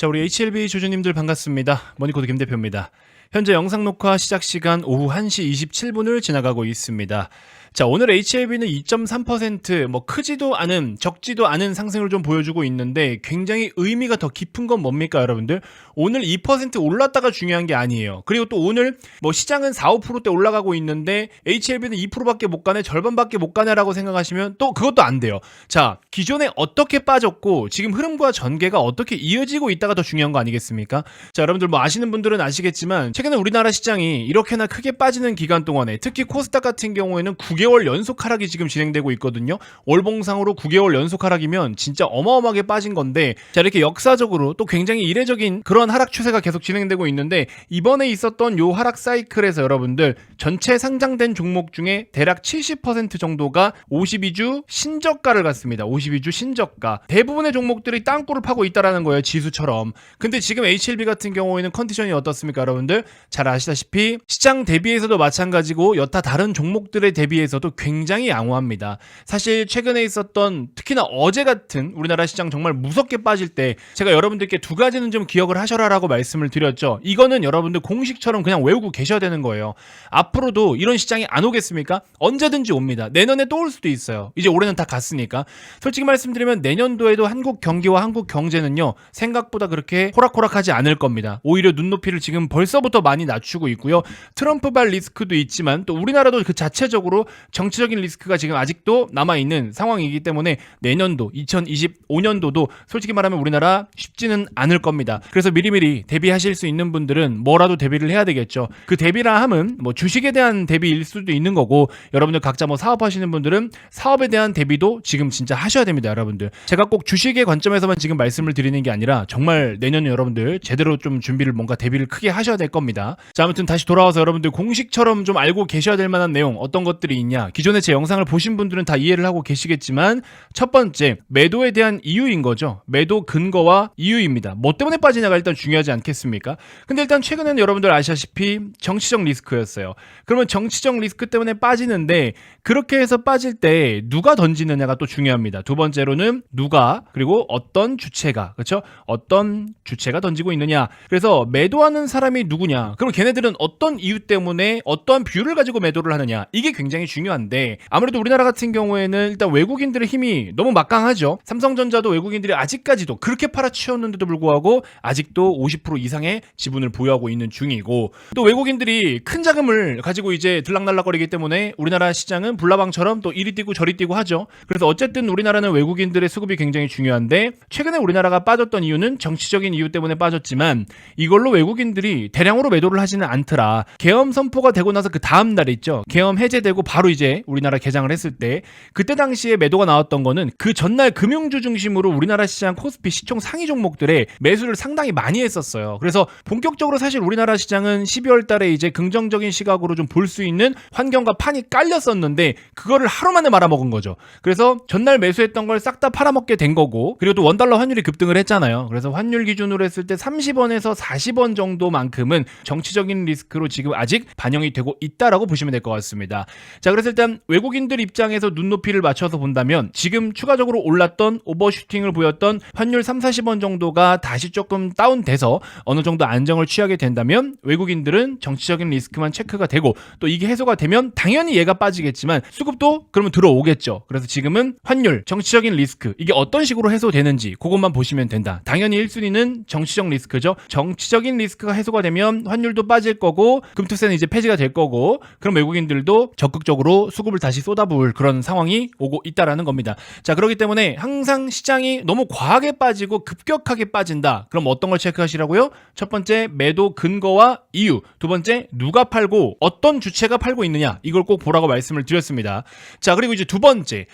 자, 우리 HLB 조주님들 반갑습니다. 머니코드 김대표입니다. 현재 영상 녹화 시작 시간 오후 1시 27분을 지나가고 있습니다. 자, 오늘 HLB는 2.3% 크지도 않은 적지도 않은 상승을 좀 보여주고 있는데 굉장히 의미가 더 깊은 건 뭡니까 여러분들? 오늘 2% 올랐다가 중요한 게 아니에요. 그리고 또 오늘 시장은 4, 5%대 올라가고 있는데 HLB는 2%밖에 못 가네, 절반밖에 못 가네라고 생각하시면 또 그것도 안 돼요. 자, 기존에 어떻게 빠졌고 지금 흐름과 전개가 어떻게 이어지고 있다가 더 중요한 거 아니겠습니까? 자, 여러분들 아시는 분들은 아시겠지만 최근에 우리나라 시장이 이렇게나 크게 빠지는 기간 동안에 특히 코스닥 같은 경우에는 9개월 연속 하락이 지금 진행되고 있거든요. 월봉상으로 9개월 연속 하락이면 진짜 어마어마하게 빠진 건데, 자, 이렇게 역사적으로 또 굉장히 이례적인 그런 하락 추세가 계속 진행되고 있는데, 이번에 있었던 요 하락 사이클에서 여러분들 전체 상장된 종목 중에 대략 70% 정도가 52주 신저가를 갔습니다. 52주 신저가. 대부분의 종목들이 땅굴을 파고 있다라는 거예요, 지수처럼. 근데 지금 HLB 같은 경우에는 컨디션이 어떻습니까 여러분들? 잘 아시다시피 시장 대비해서도 마찬가지고 여타 다른 종목들에 대비해서도 굉장히 양호합니다. 사실 최근에 있었던 특히나 어제 같은 우리나라 시장 정말 무섭게 빠질 때 제가 여러분들께 두 가지는 좀 기억을 하셔라라고 말씀을 드렸죠. 이거는 여러분들 공식처럼 그냥 외우고 계셔야 되는 거예요. 앞으로도 이런 시장이 안 오겠습니까? 언제든지 옵니다. 내년에 또 올 수도 있어요. 이제 올해는 다 갔으니까. 솔직히 말씀드리면 내년도에도 한국 경기와 한국 경제는요, 생각보다 그렇게 호락호락하지 않을 겁니다. 오히려 눈높이를 지금 벌써부터 많이 낮추고 있고요. 트럼프발 리스크도 있지만 또 우리나라도 그 자체적으로 정치적인 리스크가 지금 아직도 남아있는 상황이기 때문에 내년도 2025년도도 솔직히 말하면 우리나라 쉽지는 않을 겁니다. 그래서 미리미리 대비하실 수 있는 분들은 뭐라도 대비를 해야 되겠죠. 그 대비라 함은 주식에 대한 대비일 수도 있는 거고, 여러분들 각자 사업하시는 분들은 사업에 대한 대비도 지금 진짜 하셔야 됩니다. 여러분들, 제가 꼭 주식의 관점에서만 지금 말씀을 드리는 게 아니라 정말 내년에 여러분들 제대로 좀 준비를 뭔가 대비를 크게 하셔야 될 겁니다. 자, 아무튼 다시 돌아와서 여러분들 공식처럼 좀 알고 계셔야 될 만한 내용 어떤 것들이 있냐, 기존에 제 영상을 보신 분들은 다 이해를 하고 계시겠지만 첫 번째, 매도에 대한 이유인 거죠. 매도 근거와 이유입니다. 뭐 때문에 빠지냐가 일단 중요하지 않겠습니까? 근데 일단 최근에는 여러분들 아시다시피 정치적 리스크였어요. 그러면 정치적 리스크 때문에 빠지는데, 그렇게 해서 빠질 때 누가 던지느냐가 또 중요합니다. 두 번째로는 누가, 그리고 어떤 주체가, 그렇죠? 어떤 주체가 던지고 있느냐. 그래서 매도하는 사람이 누구냐, 그리고 걔네들은 어떤 이유 때문에 어떠한 뷰를 가지고 매도를 하느냐, 이게 굉장히 중요한데, 아무래도 우리나라 같은 경우에는 일단 외국인들의 힘이 너무 막강하죠. 삼성전자도 외국인들이 아직까지도 그렇게 팔아치웠는데도 불구하고 아직도 50% 이상의 지분을 보유하고 있는 중이고, 또 외국인들이 큰 자금을 가지고 이제 들락날락거리기 때문에 우리나라 시장은 불나방처럼 또 이리 뛰고 저리 뛰고 하죠. 그래서 어쨌든 우리나라는 외국인들의 수급이 굉장히 중요한데, 최근에 우리나라가 빠졌던 이유는 정치적인 이유 때문에 빠졌지만 이걸로 외국인들이 대량으로 매도를 하지는 않더라. 계엄 선포가 되고 나서 그 다음 날 있죠, 계엄 해제되고 바로 이제 우리나라 개장을 했을 때, 그때 당시에 매도가 나왔던 거는 그 전날 금융주 중심으로 우리나라 시장 코스피 시총 상위 종목들의 매수를 상당히 많이 했었어요. 그래서 본격적으로 사실 우리나라 시장은 12월 달에 이제 긍정적인 시각으로 좀 볼 수 있는 환경과 판이 깔렸었는데 그거를 하루 만에 말아먹은 거죠. 그래서 전날 매수했던 걸 싹 다 팔아먹게 된 거고, 그리고 또 원달러 환율이 급등을 했잖아요. 그래서 환율 기준으로 했을 때 30원에서 40원 정도만큼은 정치적인 리스크로 지금 아직 반영이 되고 있다라고 보시면 될 것 같습니다. 자, 그래서 일단 외국인들 입장에서 눈높이를 맞춰서 본다면 지금 추가적으로 올랐던 오버슈팅을 보였던 환율 3, 40원 정도가 다시 조금 다운돼서 어느 정도 안정을 취하게 된다면 외국인들은 정치적인 리스크만 체크가 되고, 또 이게 해소가 되면 당연히 얘가 빠지겠지만 수급도 그러면 들어오겠죠. 그래서 지금은 환율, 정치적인 리스크, 이게 어떤 식으로 해소되는지 그것만 보시면 된다. 당연히 1순위는 정치적 리스크죠. 정치적인 리스크가 해소가 되면 환율도 빠질 거고 금투세는 이제 폐지가 될 거고, 그럼 외국인들도 적극적으로 수급을 다시 쏟아부을 그런 상황이 오고 있다라는 겁니다. 자, 그렇기 때문에 항상 시장이 너무 과하게 빠지고 급격하게 빠진다, 그럼 어떤 걸 체크하시라고요? 첫 번째, 매도 근거와 이유. 두 번째, 누가 팔고 어떤 주체가 팔고 있느냐, 이걸 꼭 보라고 말씀을 드렸습니다. 자, 그리고 이제 두 번째,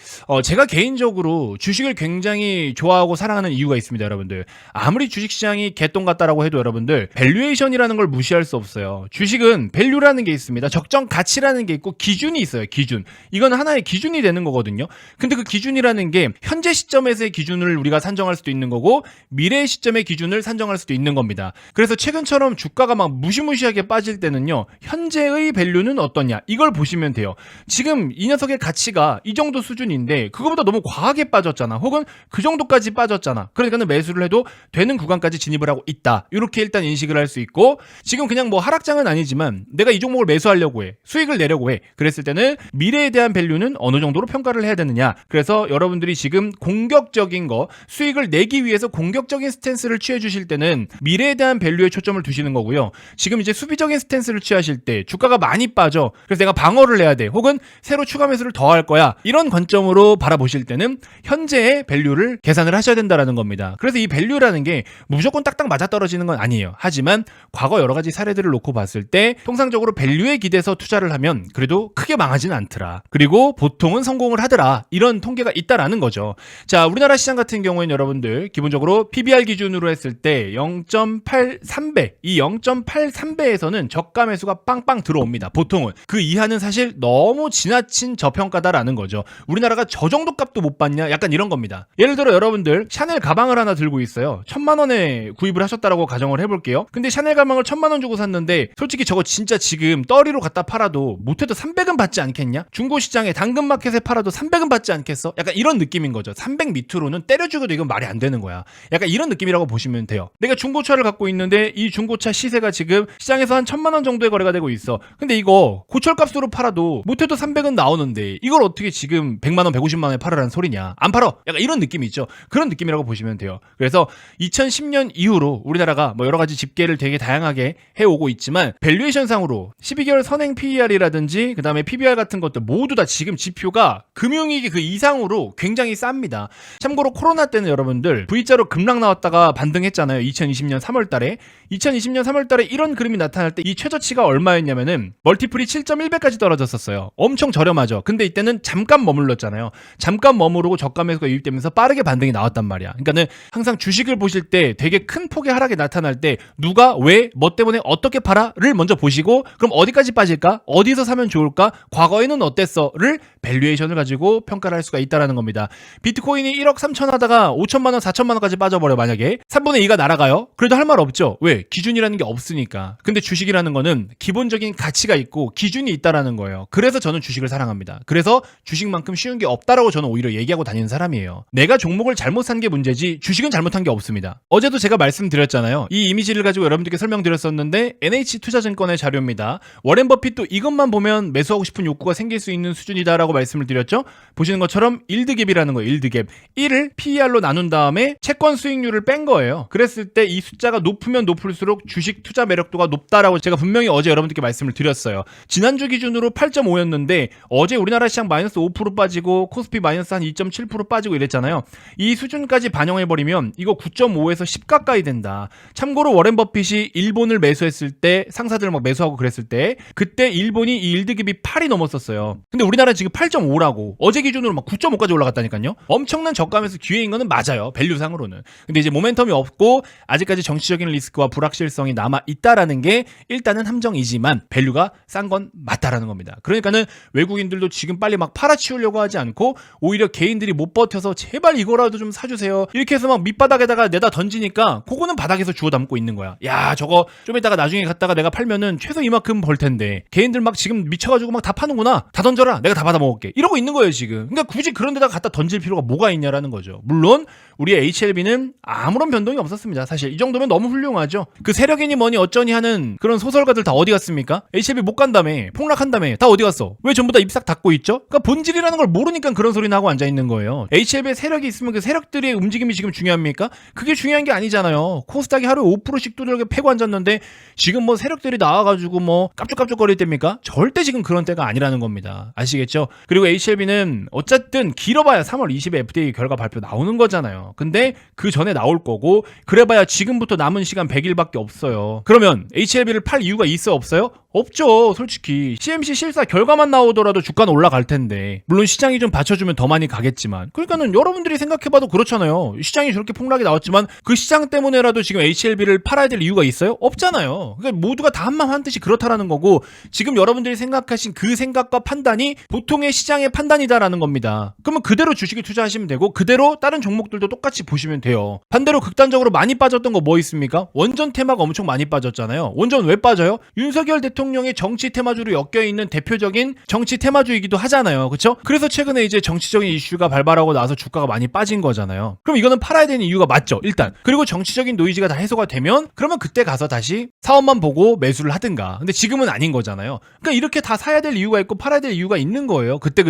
제가 개인적으로 주식을 굉장히 좋아하고 사랑하는 이유가 있습니다. 여러분들, 아무리 주식시장이 개똥 같다라고 해도 여러분들 밸류에이션이라는 걸 무시할 수 없어요. 주식은 밸류라는 게 있습니다. 적정 가치라는 게 있고 기준이 있어요. 있어요. 기준. 이건 하나의 기준이 되는 거거든요. 근데 그 기준이라는 게 현재 시점에서의 기준을 우리가 산정할 수도 있는 거고 미래의 시점의 기준을 산정할 수도 있는 겁니다. 그래서 최근처럼 주가가 막 무시무시하게 빠질 때는요. 현재의 밸류는 어떠냐 이걸 보시면 돼요. 지금 이 녀석의 가치가 이 정도 수준인데 그거보다 너무 과하게 빠졌잖아. 혹은 그 정도까지 빠졌잖아. 그러니까는 매수를 해도 되는 구간까지 진입을 하고 있다. 이렇게 일단 인식을 할 수 있고 지금 그냥 뭐 하락장은 아니지만 내가 이 종목을 매수하려고 해. 수익을 내려고 해. 그랬을 때는 미래에 대한 밸류는 어느 정도로 평가를 해야 되느냐. 그래서 여러분들이 지금 공격적인 거 수익을 내기 위해서 공격적인 스탠스를 취해 주실 때는 미래에 대한 밸류에 초점을 두시는 거고요. 지금 이제 수비적인 스탠스를 취하실 때 주가가 많이 빠져. 그래서 내가 방어를 해야 돼. 혹은 새로 추가 매수를 더 할 거야. 이런 관점으로 바라보실 때는 현재의 밸류를 계산을 하셔야 된다라는 겁니다. 그래서 이 밸류라는 게 무조건 딱딱 맞아떨어지는 건 아니에요. 하지만 과거 여러 가지 사례들을 놓고 봤을 때 통상적으로 밸류에 기대서 투자를 하면 그래도 크게 망하지는 않더라. 그리고 보통은 성공을 하더라. 이런 통계가 있다라는 거죠. 자, 우리나라 시장 같은 경우에는 여러분들 기본적으로 PBR 기준으로 했을 때 0.83배, 이 0.83배에서는 저가 매수가 빵빵 들어옵니다. 보통은. 그 이하는 사실 너무 지나친 저평가다라는 거죠. 우리나라가 저 정도 값도 못 받냐? 약간 이런 겁니다. 예를 들어 여러분들 샤넬 가방을 하나 들고 있어요. 1,000만 원에 구입을 하셨다라고 가정을 해볼게요. 근데 샤넬 가방을 1,000만 원 주고 샀는데 솔직히 저거 진짜 지금 떨이로 갖다 팔아도 못해도 300은 받지 않겠냐? 중고시장에 당근마켓에 팔아도 300은 받지 않겠어? 약간 이런 느낌인 거죠. 300 밑으로는 때려주고도 이건 말이 안 되는 거야. 약간 이런 느낌이라고 보시면 돼요. 내가 중고차를 갖고 있는데 이 중고차 시세가 지금 시장에서 한 1,000만 원 정도의 거래가 되고 있어. 근데 이거 고철값으로 팔아도 못해도 300은 나오는데 이걸 어떻게 지금 100만 원, 150만 원에 팔으라는 소리냐? 안 팔어. 약간 이런 느낌이 있죠. 그런 느낌이라고 보시면 돼요. 그래서 2010년 이후로 우리나라가 뭐 여러 가지 집계를 되게 다양하게 해오고 있지만 밸류에이션 상으로 12개월 선행 PER이라든지 그 다음에 PBR 같은 것들 모두 다 지금 지표가 금융위기 그 이상으로 굉장히 쌉니다. 참고로 코로나 때는 여러분들 V자로 급락 나왔다가 반등했잖아요. 2020년 3월 달에. 2020년 3월 달에 이런 그림이 나타날 때 이 최저치가 얼마였냐면은 멀티플이 7.1배까지 떨어졌었어요. 엄청 저렴하죠. 근데 이때는 잠깐 머물렀잖아요. 잠깐 머무르고 저가 매수가 유입되면서 빠르게 반등이 나왔단 말이야. 그러니까는 항상 주식을 보실 때 되게 큰 폭의 하락이 나타날 때 누가 왜, 뭐 때문에 어떻게 팔아를 먼저 보시고 그럼 어디까지 빠질까? 어디서 사면 좋을까? 과거에는 어땠어?를 밸류에이션을 가지고 평가를 할 수가 있다는 겁니다. 비트코인이 1억 3천 하다가 5천만 원, 4천만 원까지 빠져버려 만약에 3분의 2가 날아가요? 그래도 할 말 없죠. 왜? 기준이라는 게 없으니까. 근데 주식이라는 거는 기본적인 가치가 있고 기준이 있다라는 거예요. 그래서 저는 주식을 사랑합니다. 그래서 주식만큼 쉬운 게 없다라고 저는 오히려 얘기하고 다니는 사람이에요. 내가 종목을 잘못 산 게 문제지 주식은 잘못한 게 없습니다. 어제도 제가 말씀드렸잖아요. 이 이미지를 가지고 여러분들께 설명드렸었는데 NH투자증권의 자료입니다. 워렌 버핏도 이것만 보면 매수하고 싶은 욕구가 생길 수 있는 수준이다라고 말씀을 드렸죠. 보시는 것처럼 일드갭이라는 거예요. 일드갭. 1을 PER로 나눈 다음에 채권 수익률을 뺀 거예요. 그랬을 때 이 숫자가 높으면 높을수록 주식 투자 매력도가 높다라고 제가 분명히 어제 여러분들께 말씀을 드렸어요. 지난주 기준으로 8.5였는데 어제 우리나라 시장 마이너스 5% 빠지고 코스피 마이너스 한 2.7% 빠지고 이랬잖아요. 이 수준까지 반영해버리면 이거 9.5에서 10 가까이 된다. 참고로 워렌 버핏이 일본을 매수했을 때 상사들 막 매수하고 그랬을 때 그때 일본이 이 일드갭이 8이 넘었었어요. 근데 우리나라는 지금 8.5라고 어제 기준으로 막 9.5까지 올라갔다니까요. 엄청난 저가면서 기회인 거는 맞아요. 밸류상으로는. 근데 이제 모멘텀이 없고 아직까지 정치적인 리스크와 불확실성이 남아 있다라는 게 일단은 함정이지만 밸류가 싼 건 맞다라는 겁니다. 그러니까는 외국인들도 지금 빨리 막 팔아치우려고 하지 않고 오히려 개인들이 못 버텨서 제발 이거라도 좀 사주세요. 이렇게 해서 막 밑바닥에다가 내다 던지니까 그거는 바닥에서 주워 담고 있는 거야. 야, 저거 좀 이따가 나중에 갔다가 내가 팔면은 최소 이만큼 벌 텐데 개인들 막 지금 미쳐가지고 막 다 파는구나. 다 던져라. 내가 다 받아 먹을게. 이러고 있는 거예요 지금. 그러니까 굳이 그런 데다가 갖다 던질 필요가 뭐가 있냐라는 거죠. 물론 우리의 HLB는 아무런 변동이 없었습니다. 사실 이 정도면 너무 훌륭하죠. 그 세력이니 뭐니 어쩌니 하는 그런 소설가들 다 어디 갔습니까? HLB 못 간다며, 폭락한다며, 다 어디 갔어? 왜 전부 다 입싹 닫고 있죠? 그러니까 본질이라는 걸 모르니까 그런 소리나 하고 앉아 있는 거예요. HLB에 세력이 있으면 그 세력들의 움직임이 지금 중요합니까? 그게 중요한 게 아니잖아요. 코스닥이 하루에 5%씩 두들겨 패고 앉았는데 지금 뭐 세력들이 나와가지고 뭐 깝죽깝죽거릴 때입니까? 절대 지금 그런 때가 아니라는 겁니다. 아시겠죠? 그리고 HLB는 어쨌든 길어봐야 3월 20일 FDA 결과 발표 나오는 거잖아요. 근데 그 전에 나올 거고 그래봐야 지금부터 남은 시간 100일밖에 없어요. 그러면 HLB를 팔 이유가 있어 없어요? 없죠. 솔직히 CMC 실사 결과만 나오더라도 주가는 올라갈 텐데 물론 시장이 좀 받쳐주면 더 많이 가겠지만 그러니까는 여러분들이 생각해봐도 그렇잖아요. 시장이 저렇게 폭락이 나왔지만 그 시장 때문에라도 지금 HLB를 팔아야 될 이유가 있어요? 없잖아요. 그러니까 모두가 다 한마음 한뜻이 그렇다라는 거고 지금 여러분들이 생각하신 그 생각과 판단이 보통의 시장의 판단이다라는 겁니다. 그러면 그대로 주식에 투자하시면 되고 그대로 다른 종목들도 똑같이 보시면 돼요. 반대로 극단적으로 많이 빠졌던 거 뭐 있습니까? 원전 테마가 엄청 많이 빠졌잖아요. 원전 왜 빠져요? 윤석열 대통령의 정치 테마주로 엮여있는 대표적인 정치 테마주이기도 하잖아요. 그쵸? 그래서 최근에 이제 정치적인 이슈가 발발하고 나서 주가가 많이 빠진 거잖아요. 그럼 이거는 팔아야 되는 이유가 맞죠, 일단. 그리고 정치적인 노이즈가 다 해소가 되면 그러면 그때 가서 다시 사업만 보고 매수를 하든가. 근데 지금은 아닌 거잖아요. 그러니까 이렇게 다 사야 될 이유가 있고 팔아야 될 이유가 있는 거예요. 그때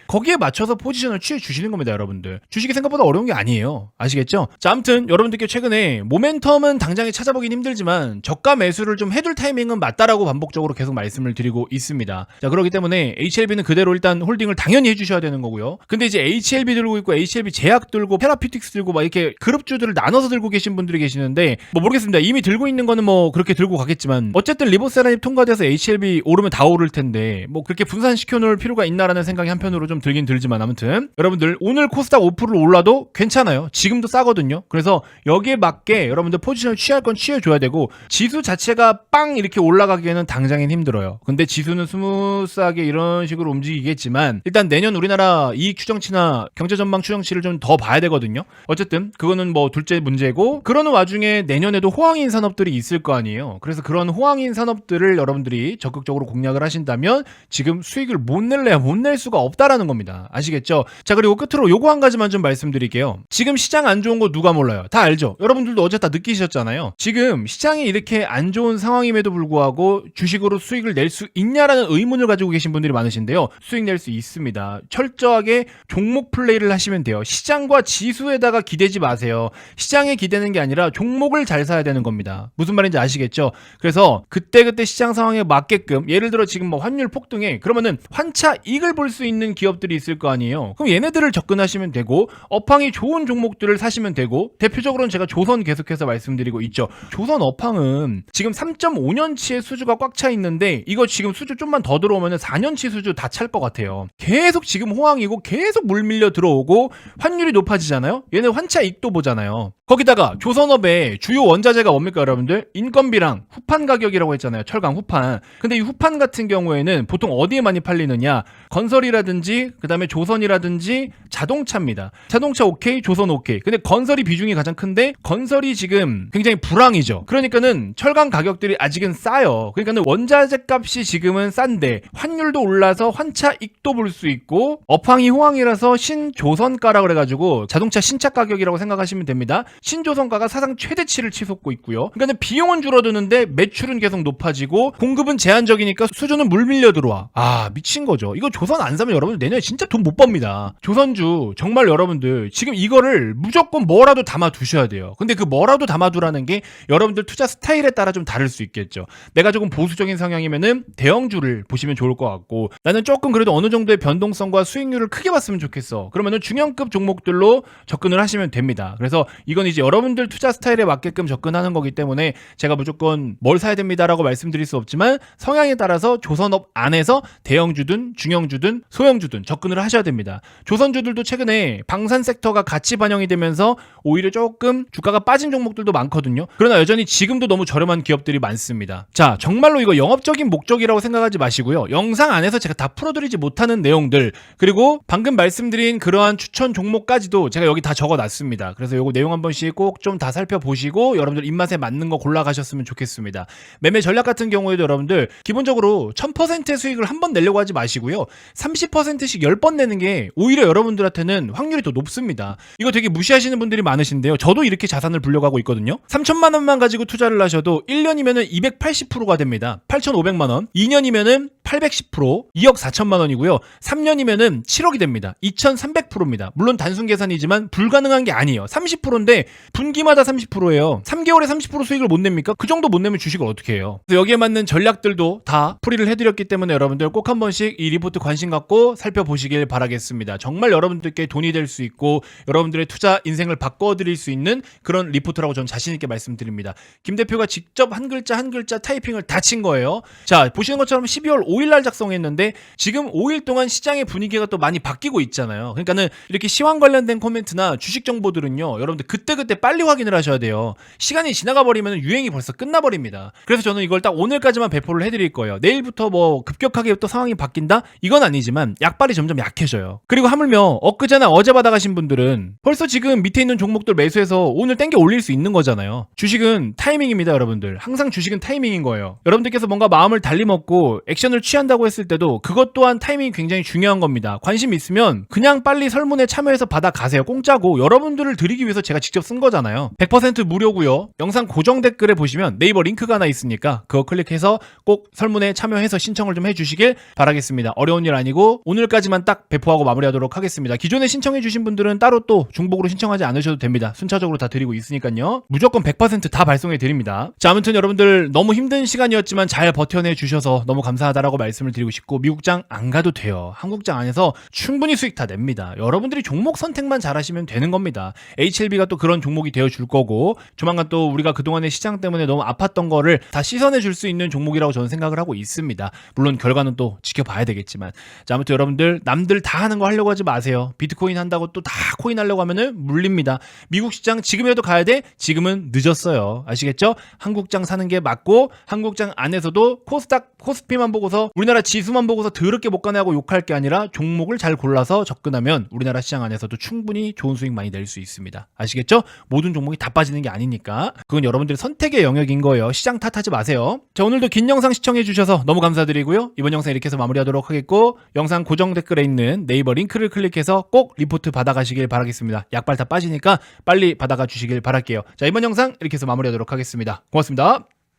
거기에 맞춰서 포지션을 취해 주시는 겁니다, 여러분들. 주식이 생각보다 어려운 게 아니에요. 아시겠죠? 자, 아무튼 여러분들께 최근에 모멘텀은 당장에 찾아보긴 힘들지만 저가 매수를 좀 해둘 타이밍은 맞다라고 반복적으로 계속 말씀을 드리고 있습니다. 자, 그렇기 때문에 HLB는 그대로 일단 홀딩을 당연히 해주셔야 되는 거고요. 근데 이제 HLB 들고 있고 HLB 제약 들고 테라피틱스 들고 막 이렇게 그룹주들을 나눠서 들고 계신 분들이 계시는데 뭐 모르겠습니다. 이미 들고 있는 거는 뭐 그렇게 들고 가겠지만 어쨌든 리보세라닙 통과돼서 HLB 오르면 다 오를 텐데 뭐 그렇게 분산시켜 놓을 필요가 있나라는 생각이 한편으로 좀 들긴 들지만 아무튼 여러분들 오늘 코스닥 5% 올라도 괜찮아요. 지금도 싸거든요. 그래서 여기에 맞게 여러분들 포지션을 취할 건 취해줘야 되고 지수 자체가 빵 이렇게 올라가기에는 당장엔 힘들어요. 근데 지수는 스무스하게 이런 식으로 움직이겠지만 일단 내년 우리나라 이익 추정치나 경제 전망 추정치를 좀 더 봐야 되거든요. 어쨌든 그거는 뭐 둘째 문제고 그러는 와중에 내년에도 호황인 산업들이 있을 거 아니에요. 그래서 그런 호황인 산업들을 여러분들이 적극적으로 공략을 하신다면 지금 수익을 못 낼래야 못 낼 수가 없다라는 겁니다. 아시겠죠? 자, 그리고 끝으로 요거 한 가지만 좀 말씀드릴게요. 지금 시장 안 좋은 거 누가 몰라요? 다 알죠? 여러분들도 어제 다 느끼셨잖아요. 지금 시장이 이렇게 안 좋은 상황임에도 불구하고 주식으로 수익을 낼 수 있냐라는 의문을 가지고 계신 분들이 많으신데요. 수익 낼 수 있습니다. 철저하게 종목 플레이를 하시면 돼요. 시장과 지수에다가 기대지 마세요. 시장에 기대는 게 아니라 종목을 잘 사야 되는 겁니다. 무슨 말인지 아시겠죠? 그래서 그때그때 시장 상황에 맞게끔 예를 들어 지금 뭐 환율 폭등에 그러면은 환차 이익을 볼 수 있는 기업들이 있을 거 아니에요. 그럼 얘네들을 접근하시면 되고 업황이 좋은 종목들을 사시면 되고 대표적으로는 제가 조선 계속해서 말씀드리고 있죠. 조선 업황은 지금 3.5년치의 수주가 꽉 차 있는데 이거 지금 수주 좀만 더 들어오면은 4년치 수주 다 찰 것 같아요. 계속 지금 호황이고 계속 물 밀려 들어오고 환율이 높아지잖아요. 얘네 환차 이익도 보잖아요. 거기다가 조선업의 주요 원자재가 뭡니까 여러분들? 인건비랑 후판 가격이라고 했잖아요. 철강 후판. 근데 이 후판 같은 경우에는 보통 어디에 많이 팔리느냐? 건설이라든지 그다음에 조선이라든지 자동차입니다. 자동차 오케이, 조선 오케이. 근데 건설이 비중이 가장 큰데 건설이 지금 굉장히 불황이죠. 그러니까는 철강 가격들이 아직은 싸요. 그러니까는 원자재 값이 지금은 싼데 환율도 올라서 환차 이익도 볼 수 있고 업황이 호황이라서 신조선가라 그래가지고 자동차 신차 가격이라고 생각하시면 됩니다. 신조선가가 사상 최대치를 치솟고 있고요. 그러니까 비용은 줄어드는데 매출은 계속 높아지고 공급은 제한적이니까 수주는 물 밀려 들어와. 아, 미친 거죠. 이거 조선 안 사면 여러분들 내년에 진짜 돈 못 법니다. 조선주 정말 여러분들 지금 이거를 무조건 뭐라도 담아 두셔야 돼요. 근데 그 뭐라도 담아 두라는 게 여러분들 투자 스타일에 따라 좀 다를 수 있겠죠. 내가 조금 보수적인 성향이면은 대형주를 보시면 좋을 것 같고 나는 조금 그래도 어느 정도의 변동성과 수익률을 크게 봤으면 좋겠어. 그러면은 중형급 종목들로 접근을 하시면 됩니다. 그래서 이건 이제 여러분들 투자 스타일에 맞게끔 접근하는 거기 때문에 제가 무조건 뭘 사야 됩니다라고 말씀드릴 수 없지만 성향에 따라서 조선업 안에서 대형주든 중형주든 소형주든 접근을 하셔야 됩니다. 조선주들도 최근에 방산 섹터가 같이 반영이 되면서 오히려 조금 주가가 빠진 종목들도 많거든요. 그러나 여전히 지금도 너무 저렴한 기업들이 많습니다. 자, 정말로 이거 영업적인 목적이라고 생각하지 마시고요. 영상 안에서 제가 다 풀어드리지 못하는 내용들 그리고 방금 말씀드린 그러한 추천 종목까지도 제가 여기 다 적어놨습니다. 그래서 요거 내용 한 번씩 꼭 좀 다 살펴보시고 여러분들 입맛에 맞는 거 골라가셨으면 좋겠습니다. 매매 전략 같은 경우에도 여러분들 기본적으로 1000%의 수익을 한 번 내려고 하지 마시고요. 30%씩 10번 내는 게 오히려 여러분들한테는 확률이 더 높습니다. 이거 되게 무시하시는 분들이 많으신데요. 저도 이렇게 자산을 불려가고 있거든요. 3천만 원만 가지고 투자를 하셔도 1년이면은 280%가 됩니다. 8,500만 원. 2년이면은 810%, 2억 4천만 원이고요. 3년이면은 7억이 됩니다. 2,300%입니다. 물론 단순 계산이지만 불가능한 게 아니에요. 30%인데 분기마다 30%예요. 3개월에 30% 수익을 못 냅니까? 그 정도 못 내면 주식을 어떻게 해요? 그래서 여기에 맞는 전략들도 다 풀이를 해드렸기 때문에 여러분들 꼭 한 번씩 이 리포트 관심 갖고 살펴보시길 바라겠습니다. 정말 여러분들께 돈이 될 수 있고 여러분들의 투자 인생을 바꿔드릴 수 있는 그런 리포트라고 저는 자신있게 말씀드립니다. 김 대표가 직접 한 글자 한 글자 타이핑을 다 친 거예요. 자, 보시는 것처럼 12월 5일날 작성했는데 지금 5일 동안 시장의 분위기가 또 많이 바뀌고 있잖아요. 그러니까는 이렇게 시황 관련된 코멘트나 주식 정보들은요, 여러분들 그때 그때그때 빨리 확인을 하셔야 돼요. 시간이 지나가 버리면 유행이 벌써 끝나버립니다. 그래서 저는 이걸 딱 오늘까지만 배포를 해드릴 거예요. 내일부터 뭐 급격하게 또 상황이 바뀐다? 이건 아니지만 약발이 점점 약해져요. 그리고 하물며 엊그제나 어제 받아가신 분들은 벌써 지금 밑에 있는 종목들 매수해서 오늘 땡겨 올릴 수 있는 거잖아요. 주식은 타이밍입니다, 여러분들. 항상 주식은 타이밍인 거예요. 여러분들께서 뭔가 마음을 달리 먹고 액션을 취한다고 했을 때도 그것 또한 타이밍이 굉장히 중요한 겁니다. 관심 있으면 그냥 빨리 설문에 참여해서 받아가세요. 공짜고 여러분들을 드리기 위해서 제가 직접 쓴 거잖아요. 100% 무료고요. 영상 고정 댓글에 보시면 네이버 링크가 하나 있으니까 그거 클릭해서 꼭 설문에 참여해서 신청을 좀 해주시길 바라겠습니다. 어려운 일 아니고 오늘까지만 딱 배포하고 마무리하도록 하겠습니다. 기존에 신청해주신 분들은 따로 또 중복으로 신청하지 않으셔도 됩니다. 순차적으로 다 드리고 있으니까요. 무조건 100% 다 발송해 드립니다. 자, 아무튼 여러분들 너무 힘든 시간이었지만 잘 버텨내 주셔서 너무 감사하다라고 말씀을 드리고 싶고, 미국장 안 가도 돼요. 한국장 안에서 충분히 수익 다 냅니다. 여러분들이 종목 선택만 잘하시면 되는 겁니다. HLB가 또 그런 종목이 되어 줄 거고, 조만간 또 우리가 그동안의 시장 때문에 너무 아팠던 거를 다 씻어내 줄 수 있는 종목이라고 저는 생각을 하고 있습니다. 물론 결과는 또 지켜봐야 되겠지만. 자, 아무튼 여러분들 남들 다 하는 거 하려고 하지 마세요. 비트코인 한다고 또 다 코인 하려고 하면은 물립니다. 미국 시장 지금이라도 가야 돼? 지금은 늦었어요. 아시겠죠? 한국장 사는 게 맞고, 한국장 안에서도 코스닥, 코스피만 보고서 우리나라 지수만 보고서 더럽게 못 가네 하고 욕할 게 아니라 종목을 잘 골라서 접근하면 우리나라 시장 안에서도 충분히 좋은 수익 많이 낼 수 있습니다. 아시겠죠? 모든 종목이 다 빠지는 게 아니니까. 그건 여러분들의 선택의 영역인 거예요. 시장 탓하지 마세요. 자, 오늘도 긴 영상 시청해 주셔서 너무 감사드리고요. 이번 영상 이렇게 해서 마무리하도록 하겠고, 영상 고정 댓글에 있는 네이버 링크를 클릭해서 꼭 리포트 받아가시길 바라겠습니다. 약발 다 빠지니까 빨리 받아가 주시길 바랄게요. 자, 이번 영상 이렇게 해서 마무리하도록 하겠습니다. 고맙습니다.